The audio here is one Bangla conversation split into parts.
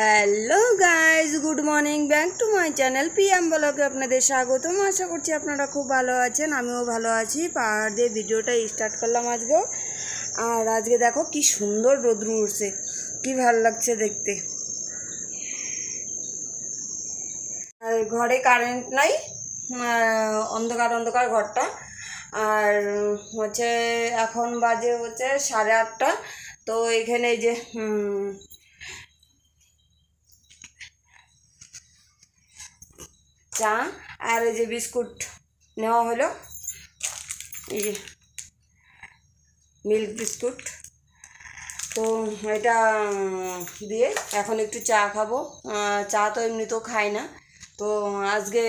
Hello guys, good morning, back to my channel PM ব্লগে আপনাদের স্বাগতম। আশা করছি আপনারা খুব ভালো আছেন, আমিও ভালো আছি। পাহাড় দিয়ে ভিডিওটা স্টার্ট করলাম আজকেও। আর আজকে দেখো কি সুন্দর রোদ্রু উঠছে, কি ভালো লাগছে দেখতে। আর ঘরে কারেন্ট নাই, অন্ধকার অন্ধকার ঘরটা। আর হচ্ছে এখন বাজে হচ্ছে 8:30। তো এখানে যে চা আর এই যে বিস্কুট নেওয়া হলো, এই যে মিল্ক বিস্কুট। তো এটা দিয়ে এখন একটু চা খাবো। চা তো এমনিতেও খাই না, তো আজকে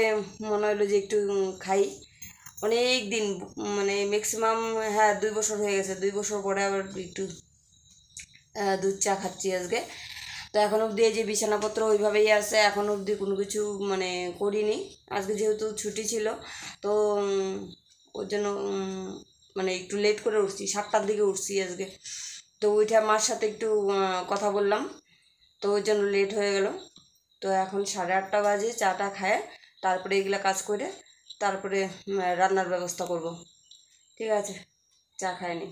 মনে হলো যে একটু খাই। অনেক দিন, মানে ম্যাক্সিমাম 2 বছর হয়ে গেছে। 2 বছর পরে আবার একটু দুধ চা খাচ্ছি আজকে। তো এখন অবধি এই যে বিছানাপত্র ওইভাবেই আছে, এখন অবধি কোনো কিছু মানে করিনি। আজকে যেহেতু ছুটি ছিল, তো ওর জন্য মানে একটু লেট করে উঠছি, 7টার দিকে উঠছি আজকে। তো ওইটা মার সাথে একটু কথা বললাম, তো ওই জন্য লেট হয়ে গেল। তো এখন 8:30 বাজে, চাটা খায় তারপরে এগুলা কাজ করে তারপরে রান্নার ব্যবস্থা করব। ঠিক আছে, চা খায়নি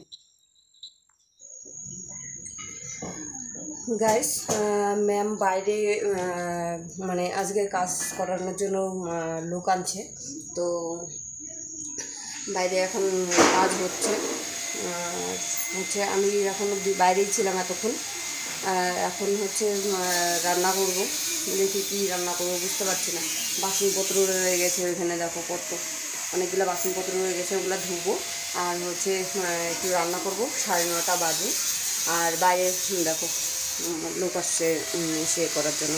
গাইস। ম্যাম বাইরে মানে আজকে কাজ করানোর জন্য লোক আনছে। তো বাইরে এখন কাজ হচ্ছে। হচ্ছে আমি এখন অবধি বাইরেই ছিলাম এতক্ষণ। এখন হচ্ছে রান্না করব। দেখি কী রান্না করবো বুঝতে পারছি না। বাসনপত্র রয়ে গেছে ওইখানে, দেখো কত অনেকগুলো বাসনপত্র রয়ে গেছে, ওগুলো ধুবো। আর হচ্ছে একটু রান্না করব। 9:30 বাজে। আর বাইরে দেখো লোক আসছে সে করার জন্য।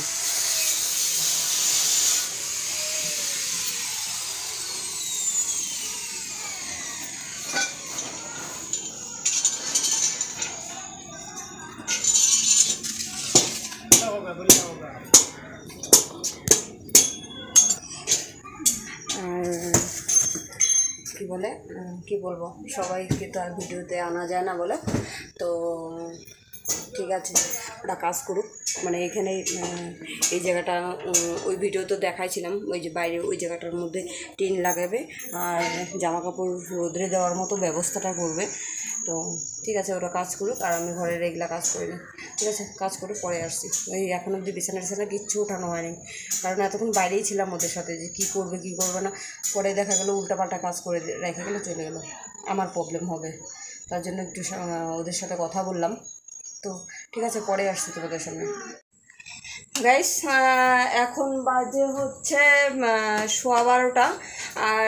আর কী বলে, কী বলবো, সবাইকে তো আর ভিডিওতে আনা যায় না বলে। তো ঠিক আছে, ওরা কাজ করুক। মানে এখানে এই জায়গাটা ওই ভিডিও তো দেখাইছিলাম, ওই যে বাইরে ওই জায়গাটার মধ্যে টিন লাগাবে আর জামা কাপড় রোদরে দেওয়ার মতো ব্যবস্থাটা করবে। তো ঠিক আছে, ওরা কাজ করুক আর আমি ঘরের এগুলা কাজ করে নিই। ঠিক আছে, কাজ করে পরে আসছি। ওই এখন অবধি বিছানা টিছানা কিচ্ছু ওঠানো হয়নি, কারণ এতক্ষণ বাইরেই ছিলাম ওদের সাথে, যে কী করবে কী করবে না। পরে দেখা গেলো উল্টাপাল্টা কাজ করে রেখে গেলে চলে গেলো, আমার প্রবলেম হবে। তার জন্য একটু ওদের সাথে কথা বললাম। তো ঠিক আছে, পরে আসছি তোমাদের সামনে। গাইস, এখন বাজে হচ্ছে 12:15। আর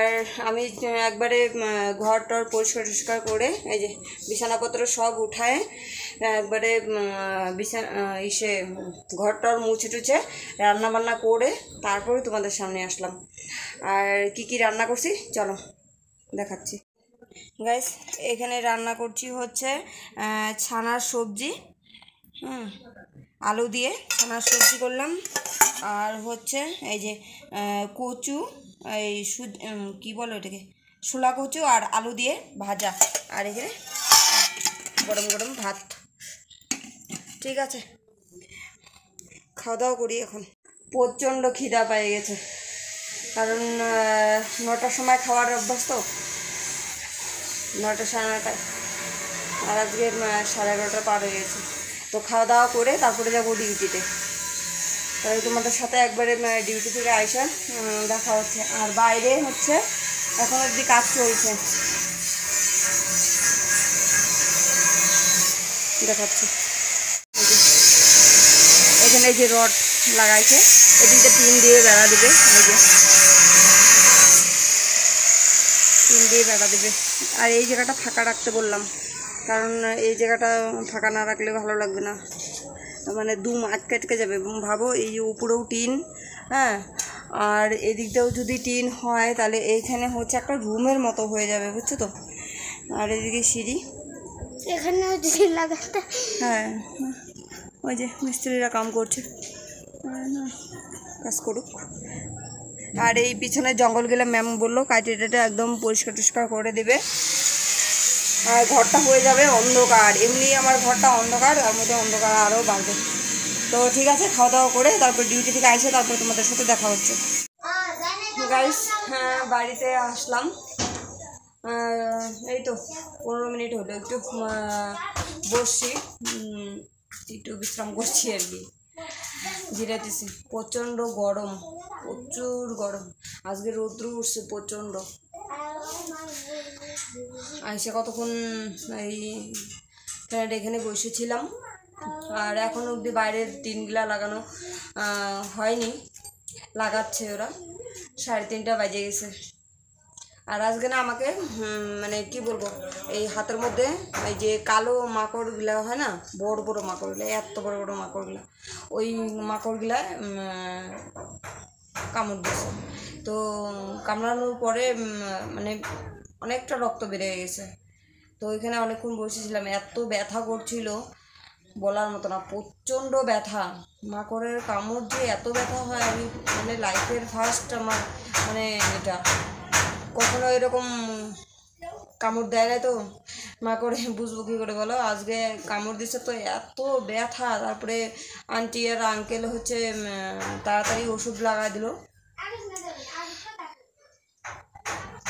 আমি একবারে ঘর টর পরিষ্কার করে এই যে বিছানাপত্র সব উঠায় একবারে ঘর টর মুছে টুছে রান্নাবান্না করে তারপরে তোমাদের সামনে আসলাম। আর কি কি রান্না করছি চলো দেখাচ্ছি। গাইস, এখানে রান্না করছি হচ্ছে ছানার সবজি, আলু দিয়ে ছানার সবজি করলাম। আর হচ্ছে এই যে কচু, এই কী বলো এটাকে, শোলা কচু আর আলু দিয়ে ভাজা। আর এখানে গরম গরম ভাত। ঠিক আছে, খাওয়া দাওয়া করি এখন। প্রচণ্ড খিদা পেয়ে গেছে, কারণ 9টার সময় খাওয়ার অভ্যাস তো, 9টা 9:30। আর আজকে 11:30 পার হয়ে গেছে। তো খাওয়া দাওয়া করে তারপরে যাবো ডিউটিতে। তাই তোমাদের সাথে একবারে ডিউটি থেকে আইসা দেখা হচ্ছে। আর বাইরে হচ্ছে এখন অবধি কাজ চলছে, দেখাচ্ছি। এখানে যে রড লাগাইছে, এদিকে টিন দিয়ে বেড়া দেবে, এই যে টিন দিয়ে বেড়া দেবে। আর এই জায়গাটা ফাঁকা রাখতে বললাম, কারণ এই জায়গাটা ফাঁকা না রাখলে ভালো লাগবে না, মানে দুম আটকে যাবে। ভাবো এই যে উপরেও টিন, হ্যাঁ, আর এদিকটাও যদি টিন হয় তাহলে এইখানে হচ্ছে একটা রুমের মতো হয়ে যাবে, বুঝছো তো। আর এদিকে সিঁড়ি, এখানে লাগাতে, হ্যাঁ ওই যে মিস্ত্রিরা কাম করছে, কাজ করুক। আর এই পিছনে জঙ্গলগুলো ম্যাম বললো কাটে টাটে একদম পরিষ্কার টরিষ্কার করে দেবে। আর ঘরটা হয়ে যাবে অন্ধকার, এমনি আমার ঘরটা অন্ধকার, আর মধ্যে অন্ধকার আরও বাড়বে। তো ঠিক আছে, খাওয়া দাওয়া করে তারপর ডিউটি থেকে আসে তারপর তোমাদের সাথে দেখা হচ্ছে। গাইস বাড়িতে আসলাম, এই তো 15 মিনিট হলো, একটু বসছি, একটু বিশ্রাম করছি আর কি, জিরাতেছি। প্রচণ্ড গরম, প্রচুর গরম, আজকে রৌদ্র উঠছে প্রচণ্ড। আইসে কতক্ষণ এই ফ্যানটা এখানে বসেছিলাম, আর এখন অবধি বাইরের টিনগুলা লাগানো হয়নি, লাগাচ্ছে ওরা, 3:30 বাজে গেছে। আর আজকে না আমাকে মানে কি বলবো, এই হাতের মধ্যে এই যে কালো মাকড়গুলা হয় না, বড় বড় মাকড়গুলা, এত বড় বড় মাকড়গুলা, ওই মাকড়গুলা কামড় দিয়েছে। তো কামড়ানোর পরে মানে অনেকটা রক্ত বেড়ে গেছে। তো ওইখানে অনেকক্ষণ বসেছিলাম, এত ব্যথা করছিল বলার মতো না, প্রচণ্ড ব্যথা। মাকড়ের কামড় যে এত ব্যথা হয়, আমি মানে লাইফের ফার্স্ট আমার মানে এটা, কখনো এরকম কামড় দেয় না তো মাকড়ে, বুঝবো কী করে বলো। আজকে কামড় দিচ্ছে তো এত ব্যথা, তারপরে আন্টি আর আঙ্কেল হচ্ছে তাড়াতাড়ি ওষুধ লাগাই দিল।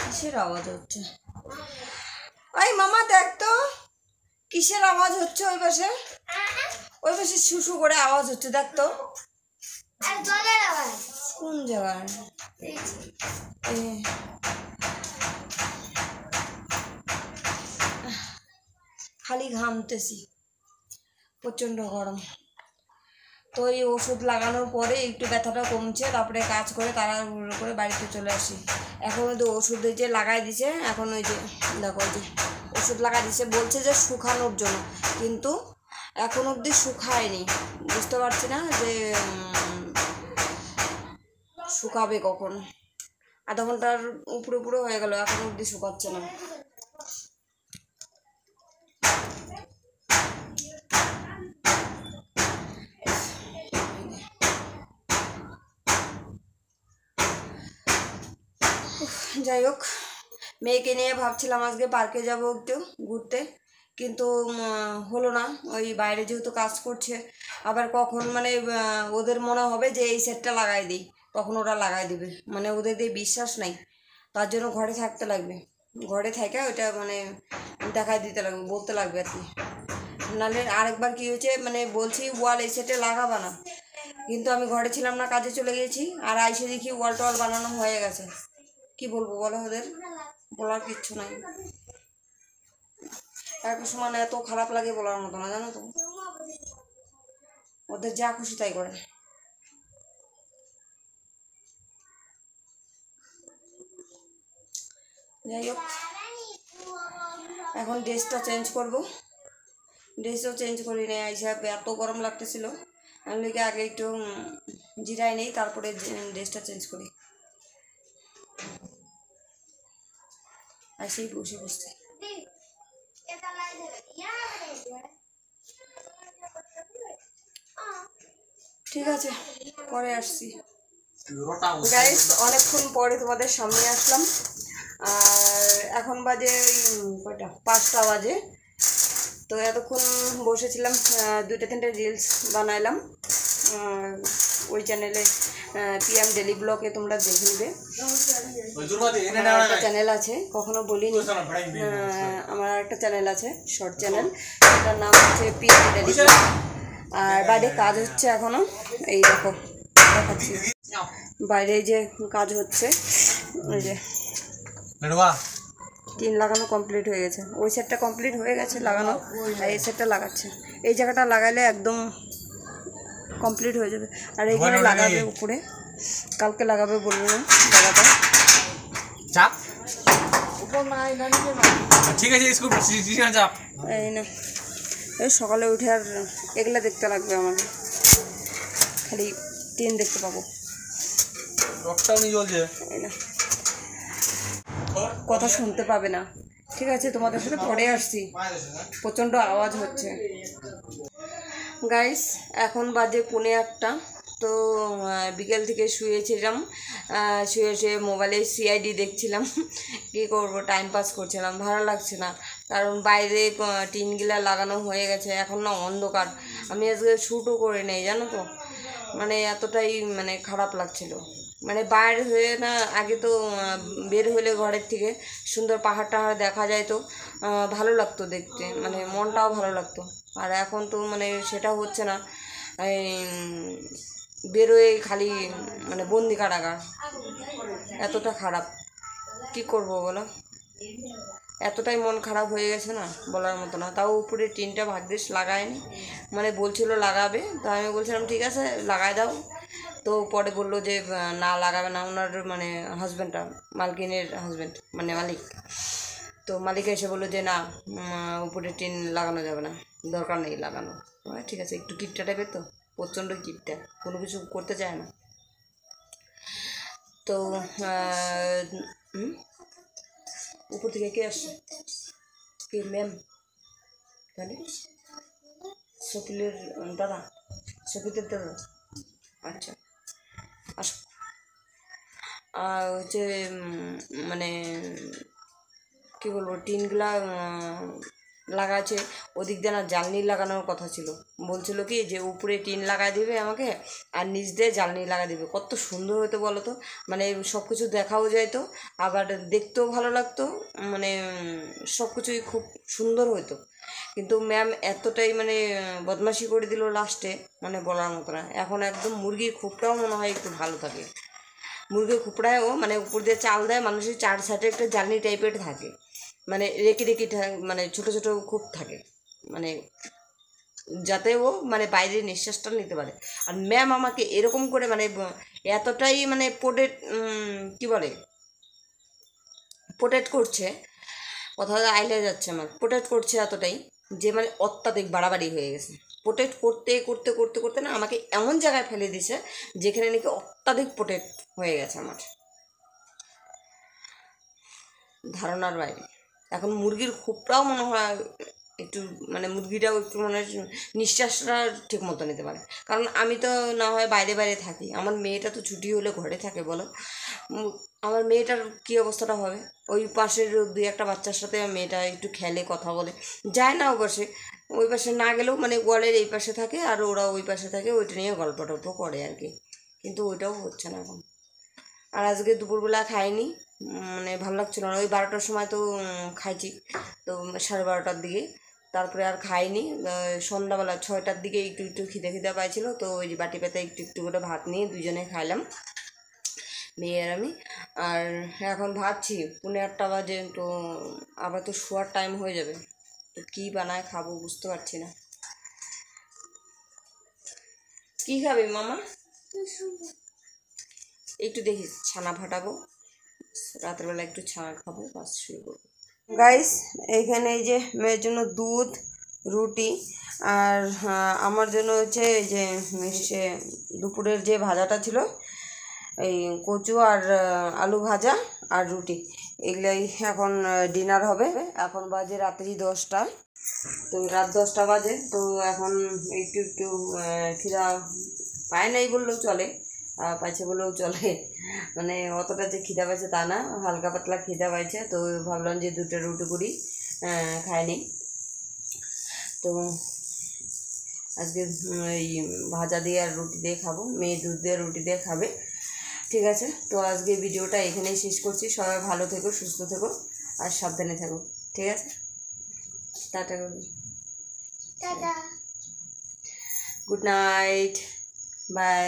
কিসের আওয়াজ হচ্ছে? ওই মামা দেখ তো কিসের আওয়াজ হচ্ছে, ওই পাশে শুশু করে আওয়াজ হচ্ছে, দেখ তো কোন জায়গায়। খালি ঘামতেছি, প্রচণ্ড গরম। তো এই ওষুধ লাগানোর পরে একটু ব্যথাটা কমছে, তারপরে কাজ করে তাড়াহুড়ো করে বাড়িতে চলে আসি। এখন ওই যে ওষুধ যে লাগাই দিছে, এখন ওই যে দেখো ওই যে ওষুধ লাগাই দিছে, বলছে যে শুকানোর জন্য, কিন্তু এখন অবধি শুকায়নি। বুঝতে পারছি না যে শুকাবে কখন, আধা ঘন্টার উপরে উপরে হয়ে গেল, এখন অবধি শুকাচ্ছে না। যাই হোক, মেয়েকে নিয়ে ভাবছিলাম আজকে পার্কে যাব একটু ঘুরতে, কিন্তু হলো না। ওই বাইরে যেহেতু কাজ করছে, আবার কখন মানে ওদের মনে হবে যে এই সেটটা লাগাই দিই, তখন ওরা লাগাই দিবে, মানে ওদের দিয়ে বিশ্বাস নাই। তার জন্য ঘরে থাকতে লাগবে, ঘরে থেকে ওইটা মানে দেখাই দিতে লাগবে, বলতে লাগবে আর কি। নাহলে আরেকবার কী হয়েছে, মানে বলছি ওয়াল এই সেটে লাগাবা না, কিন্তু আমি ঘরে ছিলাম না, কাজে চলে গেছি, আর আইসে দেখি ওয়াল টোয়াল বানানো হয়ে গেছে। কি বলবো বলো, ওদের বলার কিচ্ছু নাই। এক সময় এত খারাপ লাগে বলার মতো না, জানো তো, ওদের যা খুশি তাই করে। যাই হোক, এখন ড্রেসটা চেঞ্জ করবো, ড্রেসও চেঞ্জ করি নেই, আইসা এত গরম লাগতেছিল, আমি লিখে আগে একটু জিরাই নেই, তারপরে ড্রেসটা চেঞ্জ করি। আইসেই বসে বসতে ঠিক আছে, পরে আসছি। গাইস অনেকক্ষণ পরে তোমাদের সামনে আসলাম, আর এখন বাজে কয়টা, 5টা বাজে। তো এতক্ষণ বসেছিলাম, 2-3টা রিলস বানাইলাম ওই চ্যানেলে, পিএম ডেলি ব্লগে, তোমরা দেখে নেবে। একটা চ্যানেল আছে, কখনো বলিনি, আমার একটা চ্যানেল আছে শর্ট চ্যানেল, সেটার নাম হচ্ছে পিএম ডেলি ব্লগ। আর বাইরে কাজ হচ্ছে এখনো, এই দেখো দেখাচ্ছি, বাইরে যে কাজ হচ্ছে, ওই যে টিন লাগানো কমপ্লিট হয়ে গেছে, ওই সেটটা কমপ্লিট হয়ে গেছে লাগানো, আর এই সেটটা লাগাচ্ছে। এই জায়গাটা লাগালে একদম কমপ্লিট হয়ে যাবে, আর এইখানে লাগাবে উপরে, কালকে লাগাবে বলবো জায়গাটা। ঠিক আছে, এই না, এই সকালে উঠে আর এগুলা দেখতে লাগবে আমাকে, খালি টিন দেখতে পাবো। এই না, কথা শুনতে পাবে না, ঠিক আছে, তোমাদের সাথে পরে আসছি, প্রচণ্ড আওয়াজ হচ্ছে। গাইস এখন বাজে 1:45, তো বিকেল থেকে শুয়েছিলাম, শুয়ে শুয়ে মোবাইলে সিআইডি দেখছিলাম, কী করবো, টাইম পাস করছিলাম, ভালো লাগছে না। কারণ বাইরে টিনগুলা লাগানো হয়ে গেছে, এখন না অন্ধকার। আমি আজকে শ্যুটও করে নেই জানো তো, মানে এতটাই মানে খারাপ লাগছিল। মানে বাইরে হয়ে না, আগে তো বের হলে ঘরের থেকে সুন্দর পাহাড় টাহাড় দেখা যায়, তো ভালো লাগতো দেখতে, মানে মনটাও ভালো লাগতো। আর এখন তো মানে সেটা হচ্ছে না, এই বেরোয় খালি মানে বন্দি কারাগার, এতটা খারাপ। কি করব বলো, এতটাই মন খারাপ হয়ে গেছে না বলার মতো না। তাও উপরে টিনটা ভাগ্যিস লাগায়নি, মানে বলছিল লাগাবে, তো আমি বলছিলাম ঠিক আছে লাগাই দাও। তো পরে বললো যে না লাগাবে না, ওনার মানে হাজব্যান্ডটা, মালকিনের হাজব্যান্ড মানে মালিক। তো মালিক এসে বললো যে না, উপরে টিন লাগানো যাবে না, দরকার নেই লাগানো। ঠিক আছে, একটু কিপটা টাইপের তো, প্রচণ্ড কিপটা, কোনো কিছু করতে চায় না। তো উপর থেকে কে আসছে, কে ম্যাম? তাহলে শকিলের দাদা, শকিলের দাদা, আচ্ছা আসো। আর হচ্ছে মানে কী বলবো, টিনগুলা লাগাচ্ছে, ওদিক দিয়ে না জ্বালনি লাগানোর কথা ছিল। বলছিল কি যে উপরে টিন লাগাই দিবে আমাকে, আর নিচ দিয়ে জ্বালনি লাগাই দিবে। কত সুন্দর হতো বলো তো, মানে সব কিছু দেখাও যেত, আবার দেখতেও ভালো লাগতো, মানে সব কিছুই খুব সুন্দর হতো। কিন্তু ম্যাম এতটাই মানে বদমাশি করে দিল লাস্টে, মানে বলার মতো না। এখন একদম মুরগির খোপটাও মনে হয় একটু ভালো থাকে, মুরগির খোপড়ায়ও মানে উপর দিয়ে চাল দেয়, মানুষের চার সাইডে একটা জ্বালনি টাইপের থাকে, মানে রেখে রেখে মানে ছোটো ছোটো খুব থাকে, মানে যাতে ও মানে বাইরে নিঃশ্বাসটা নিতে পারে। আর ম্যাম আমাকে এরকম করে মানে এতটাই মানে কী বলে প্রোটেক্ট করছে, কথা আইলে যাচ্ছে আমার, প্রোটেক্ট করছে এতটাই যে মানে অত্যাধিক বাড়াবাড়ি হয়ে গেছে। প্রোটেক্ট করতে করতে করতে করতে না আমাকে এমন জায়গায় ফেলে দিছে যেখানে নাকি অত্যাধিক প্রোটেক্ট হয়ে গেছে আমার ধারণার বাইরে। এখন মুরগির খোপটাও মনে হয় একটু মানে মুরগিটাও একটু মানে নিঃশ্বাসটা ঠিক মতো নিতে পারে। কারণ আমি তো না হয় বাইরে বাইরে থাকি, আমার মেয়েটা তো ছুটি হলে ঘরে থাকে বলো, আমার মেয়েটার কী অবস্থাটা হবে? ওই পাশের দুই একটা বাচ্চার সাথে মেয়েটা একটু খেলে, কথা বলে, যায় না ও পাশে, ওই পাশে না গেলেও মানে ওয়ালের এই পাশে থাকে আর ওরা ওই পাশে থাকে, ওইটা নিয়ে গল্প টল্প করে আর কি। কিন্তু ওইটাও হচ্ছে না এখন। আর আজকে দুপুরবেলা খাইনি, মানে ভালো লাগছিল না। ওই 12টার সময় তো খাইছি, তো 12:30টার দিকে, তারপরে আর খাইনি। সন্ধ্যাবেলা 6টার দিকে একটু একটু খিদে খিদে পাইছিল, তো ওই যে বাটি পাতা একটু একটু করে ভাত নিয়ে দুজনে খাইলাম, মেয়ে আর আমি। আর এখন ভাবছি 8:30 বাজে, তো আবার তো শোয়ার টাইম হয়ে যাবে, তো কী বানায় খাবো বুঝতে পারছি না। কী খাবে মামা? একটু দেখি ছানা ফাটাবো, রাত্রেবেলা একটু ছানা খাবো, বাস শুরু করবো। গাইস, এইখানে এই যে মেয়ের জন্য দুধ, রুটি, আর আমার জন্য হচ্ছে এই যে দুপুরের যে ভাজাটা ছিল, এই কচু আর আলু ভাজা আর রুটি, এগুলাই এখন ডিনার হবে। এখন বাজে রাত্রি 10টা, তো রাত 10টা বাজে, তো এখন একটু একটু খিদা পায় নাই বললেও চলে, পাইছে বলেও চলে, মানে অতটা যে খিদা পাইছে তা না, হালকা পাতলা খিদা পাইছে। তো ভাবলাম যে 2টা রুটি করি, খাইনি। তো আজকে এই ভাজা দিয়ে আর রুটি দিয়ে খাবো, মেয়ে দুধ দিয়ে রুটি দিয়ে খাবে। ঠিক আছে, তো আজকে ভিডিওটা এখানেই শেষ করছি। সবাই ভালো থেকো, সুস্থ থেকো আর সাবধানে থাকো, ঠিক আছে? টাটা, গুড নাইট, বাই।